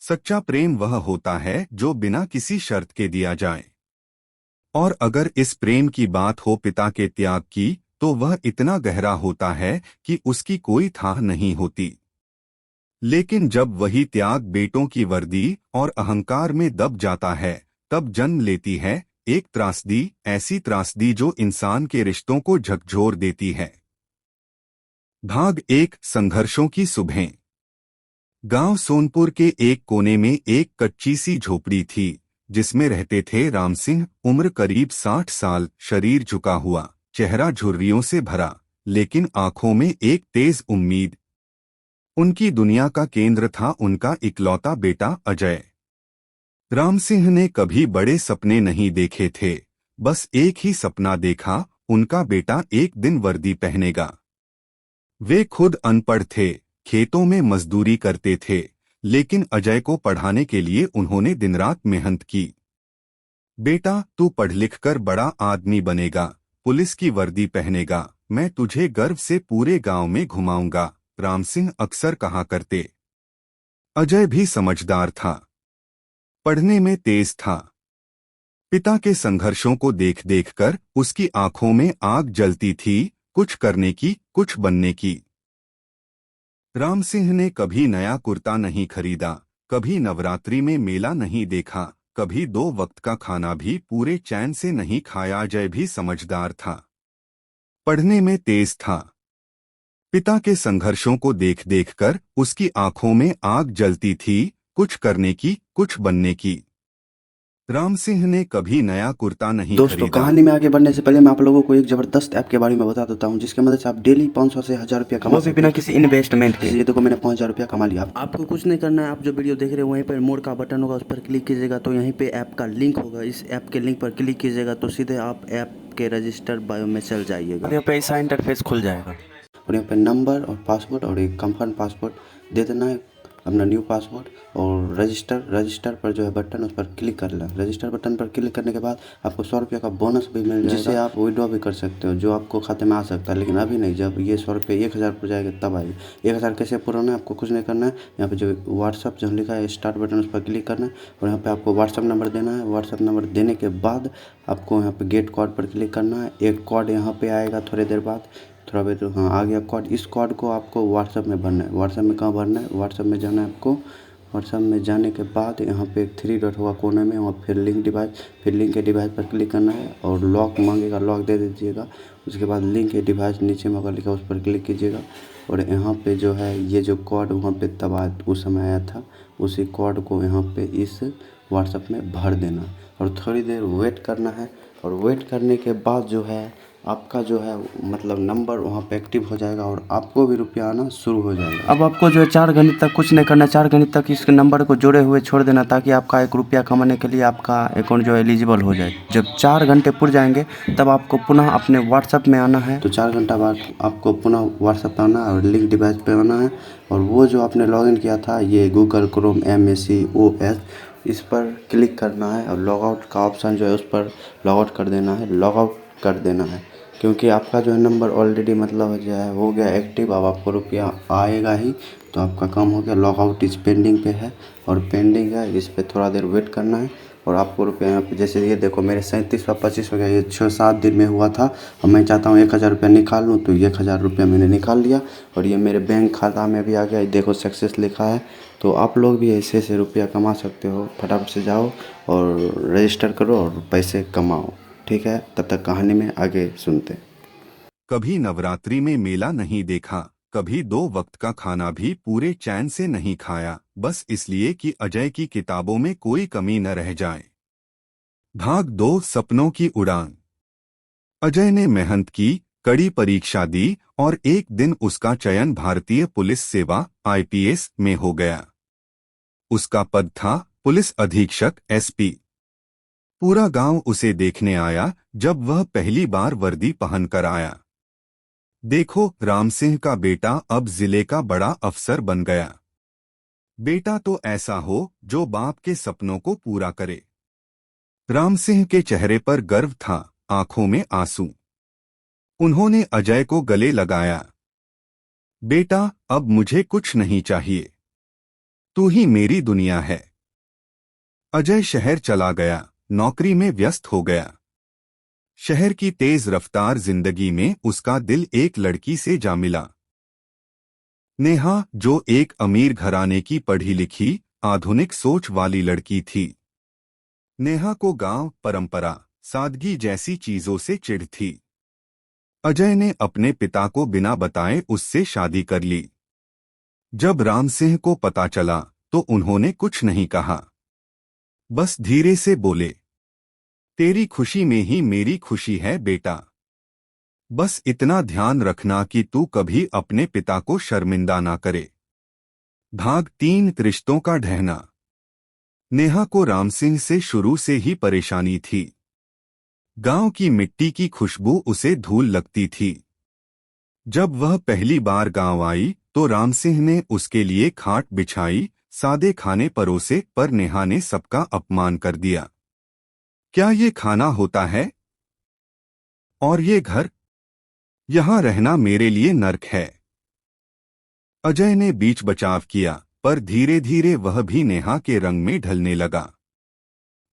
सच्चा प्रेम वह होता है जो बिना किसी शर्त के दिया जाए। और अगर इस प्रेम की बात हो पिता के त्याग की, तो वह इतना गहरा होता है कि उसकी कोई थाह नहीं होती। लेकिन जब वही त्याग बेटों की वर्दी और अहंकार में दब जाता है, तब जन्म लेती है एक त्रासदी, ऐसी त्रासदी जो इंसान के रिश्तों को झकझोर देती है। भाग एक, संघर्षों की सुबहें। गांव सोनपुर के एक कोने में एक कच्ची सी झोपड़ी थी, जिसमें रहते थे राम सिंह। उम्र करीब 60 साल, शरीर झुका हुआ, चेहरा झुर्रियों से भरा, लेकिन आंखों में एक तेज उम्मीद। उनकी दुनिया का केंद्र था उनका इकलौता बेटा अजय। राम सिंह ने कभी बड़े सपने नहीं देखे थे, बस एक ही सपना देखा, उनका बेटा एक दिन वर्दी पहनेगा। वे खुद अनपढ़ थे, खेतों में मजदूरी करते थे, लेकिन अजय को पढ़ाने के लिए उन्होंने दिन रात मेहनत की। बेटा, तू पढ़ लिख कर बड़ा आदमी बनेगा, पुलिस की वर्दी पहनेगा, मैं तुझे गर्व से पूरे गांव में घुमाऊंगा, राम सिंह अक्सर कहा करते। अजय भी समझदार था, पढ़ने में तेज था। पिता के संघर्षों को देख देख कर उसकी आंखों में आग जलती थी, कुछ करने की, कुछ बनने की। राम सिंह ने कभी नया कुर्ता नहीं खरीदा, कभी नवरात्रि में मेला नहीं देखा, कभी 2 वक्त का खाना भी पूरे चैन से नहीं खाया। अजय भी समझदार था, पढ़ने में तेज था। पिता के संघर्षों को देख देख कर उसकी आंखों में आग जलती थी, कुछ करने की, कुछ बनने की। राम सिंह ने कभी नया कुर्ता नहीं दोस्तों, खरीदा। कहानी में आगे बढ़ने से पहले मैं आप लोगों को एक ज़बरदस्त ऐप के बारे में बता देता हूं, जिसकी मदद से आप डेली 500 से 1000 रुपया कमा सकते हैं, बिना किसी इन्वेस्टमेंट के। ये देखो, मैंने 5000 रुपया कमा लिया। आपको कुछ नहीं करना है, आप जो वीडियो देख रहे हो वहीं पर मोर का बटन होगा, उस पर क्लिक कीजिएगा तो यहीं पे ऐप का लिंक होगा। इस ऐप के लिंक पर क्लिक कीजिएगा तो सीधे आप ऐप के रजिस्टर बायो में चल जाइएगा। यहाँ पे ऐसा इंटरफेस खुल जाएगा और यहाँ पे नंबर और पासवर्ड और एक कंफर्म पासवर्ड दे देना है, अपना न्यू पासवर्ड। और रजिस्टर पर जो है बटन, उस पर क्लिक कर लें। रजिस्टर बटन पर क्लिक करने के बाद आपको 100 रुपये का बोनस भी मिल जाएगा, जिसे आप विड्रॉ भी कर सकते हो, जो आपको खाते में आ सकता है। लेकिन अभी नहीं, जब ये 100 रुपये 1000 पर जाएगा तब आएगी। 1000 कैसे पुराना है, आपको कुछ नहीं करना है। यहाँ पे जो व्हाट्सअप जो लिखा है स्टार्ट बटन, उस पर क्लिक करना है और यहाँ पे आपको व्हाट्सअप नंबर देना है। व्हाट्सअप नंबर देने के बाद आपको यहाँ पे गेट कोड पर क्लिक करना है। एक कोड यहाँ पे आएगा थोड़ी देर बाद, थोड़ा बहुत। हाँ, आ गया कोड। इस कोड को आपको व्हाट्सअप में भरना है। व्हाट्सअप में कहाँ भरना है, व्हाट्सअप में जाना है आपको। व्हाट्सअप में जाने के बाद यहाँ पे एक 3 डॉट होगा कोने में, वहाँ फिर लिंक डिवाइस, फिर लिंक के डिवाइस पर क्लिक करना है और लॉक मांगेगा, लॉक दे दीजिएगा। उसके बाद लिंक के डिवाइस नीचे में होगा लिखा, उस पर क्लिक कीजिएगा और यहाँ पे जो है ये जो कोड वहाँ पे तब उस समय आया था, उसी कोड को यहाँ पे इस व्हाट्सअप में भर देना और थोड़ी देर वेट करना है। और वेट करने के बाद जो है आपका जो है मतलब नंबर वहाँ पे एक्टिव हो जाएगा और आपको भी रुपया आना शुरू हो जाएगा। अब आपको जो है 4 घंटे तक कुछ नहीं करना, 4 घंटे तक इस नंबर को जोड़े हुए छोड़ देना, ताकि आपका 1 रुपया कमाने के लिए आपका अकाउंट जो है एलिजिबल हो जाए। जब 4 घंटे पूर जाएंगे तब आपको पुनः अपने व्हाट्सअप में आना है। तो 4 घंटा बाद आपको पुनः व्हाट्सअप आना है और लिंक डिवाइस पे आना है और वो जो आपने लॉगिन किया था, ये गूगल क्रोम MACOS, इस पर क्लिक करना है और लॉगआउट का ऑप्शन जो है उस पर लॉगआउट कर देना है, लॉगआउट कर देना है। क्योंकि आपका जो है नंबर ऑलरेडी मतलब जो है हो गया एक्टिव, अब आपको रुपया आएगा ही, तो आपका काम हो गया। लॉगआउट इस पेंडिंग पे है और पेंडिंग है, इस पर थोड़ा देर वेट करना है और आपको रुपया यहाँ पे, जैसे ये देखो मेरे 3725 हो गया, ये 6-7 दिन में हुआ था। और मैं चाहता हूँ 1000 रुपया निकाल लूँ, तो 1000 रुपया मैंने निकाल लिया और ये मेरे बैंक खाता में भी आ गया। देखो सक्सेस लिखा है। तो आप लोग भी ऐसे ऐसे रुपया कमा सकते हो। फटाफट से जाओ और रजिस्टर करो और पैसे कमाओ। ठीक है, तब तक कहानी में आगे सुनते। कभी नवरात्रि में मेला नहीं देखा, कभी 2 वक्त का खाना भी पूरे चैन से नहीं खाया, बस इसलिए कि अजय की किताबों में कोई कमी न रह जाए। भाग 2, सपनों की उड़ान। अजय ने मेहनत की, कड़ी परीक्षा दी और एक दिन उसका चयन भारतीय पुलिस सेवा IPS में हो गया। उसका पद था पुलिस अधीक्षक SP। पूरा गांव उसे देखने आया जब वह पहली बार वर्दी पहनकर आया। देखो, राम सिंह का बेटा अब जिले का बड़ा अफसर बन गया। बेटा तो ऐसा हो जो बाप के सपनों को पूरा करे। राम सिंह के चेहरे पर गर्व था, आंखों में आंसू। उन्होंने अजय को गले लगाया। बेटा, अब मुझे कुछ नहीं चाहिए। तू ही मेरी दुनिया है। अजय शहर चला गया, नौकरी में व्यस्त हो गया। शहर की तेज रफ्तार जिंदगी में उसका दिल एक लड़की से जा मिला, नेहा, जो एक अमीर घराने की पढ़ी लिखी आधुनिक सोच वाली लड़की थी। नेहा को गांव, परंपरा, सादगी जैसी चीजों से चिढ़ थी। अजय ने अपने पिता को बिना बताए उससे शादी कर ली। जब राम सिंह को पता चला तो उन्होंने कुछ नहीं कहा, बस धीरे से बोले, तेरी खुशी में ही मेरी खुशी है बेटा। बस इतना ध्यान रखना कि तू कभी अपने पिता को शर्मिंदा ना करे। भाग 3 रिश्तों का ढहना। नेहा को राम सिंह से शुरू से ही परेशानी थी। गांव की मिट्टी की खुशबू उसे धूल लगती थी। जब वह पहली बार गांव आई तो राम सिंह ने उसके लिए खाट बिछाई, सादे खाने परोसे, पर नेहा ने सबका अपमान कर दिया। क्या ये खाना होता है? और ये घर? यहाँ रहना मेरे लिए नर्क है। अजय ने बीच बचाव किया, पर धीरे धीरे वह भी नेहा के रंग में ढलने लगा।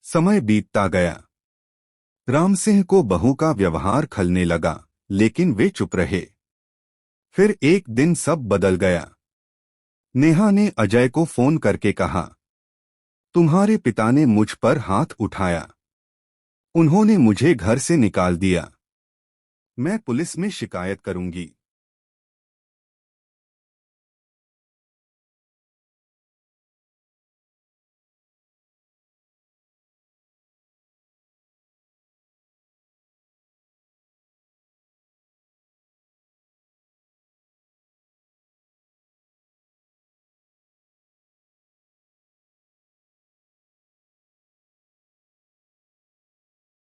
समय बीतता गया। राम सिंह को बहू का व्यवहार खलने लगा, लेकिन वे चुप रहे। फिर एक दिन सब बदल गया। नेहा ने अजय को फोन करके कहा, तुम्हारे पिता ने मुझ पर हाथ उठाया। उन्होंने मुझे घर से निकाल दिया। मैं पुलिस में शिकायत करूंगी।